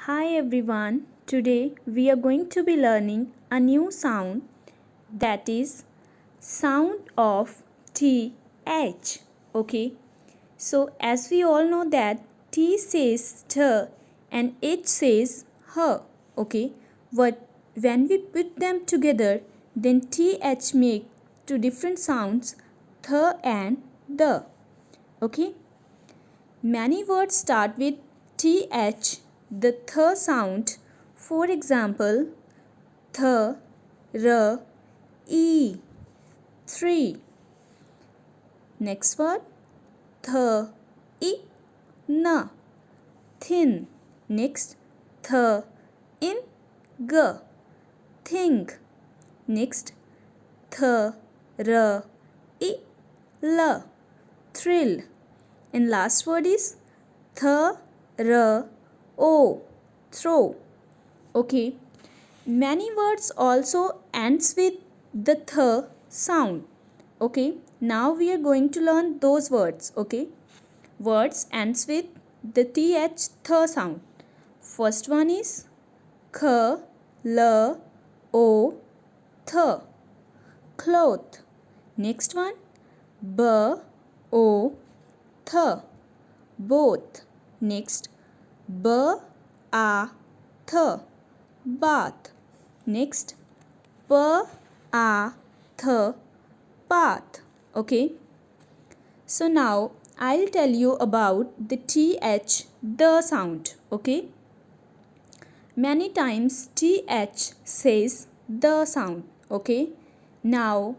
Hi everyone, today we are going to be learning a new sound, that is sound of TH. Okay, so as we all know that T says t and H says her. Okay, but when we put them together, then TH make two different sounds, th and the. Okay, many words start with th, the th sound. For example, th, r, e, 3. Next word, th, I, n, thin. Next, th, in, g, think. Next, th, r, I, l, thrill. And last word is th, r, o, throw. Okay, many words also ends with the th sound. Okay, now we are going to learn those words. Okay, words ends with the th sound. First one is k, l, o, th, cloth. Next one, b, o, th, both. Next, b, a, th, bath. Next, p, a, th, path. Okay, so now I'll tell you about the th, the sound. Okay, many times th says the sound. Okay, now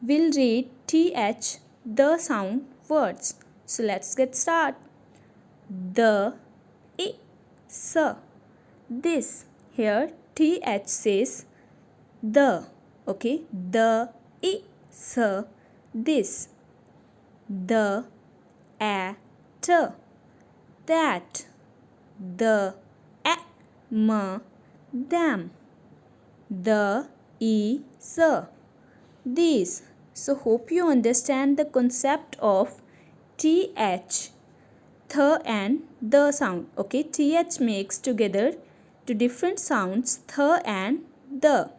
we'll read th, the sound words. So let's get started. The, I, s, this. Here th says the. Okay, the, I, s, this. The, at, that. The, a, m, them. The, is, these. So hope you understand the concept of th, th and the sound. Okay, th makes together two different sounds, th and the.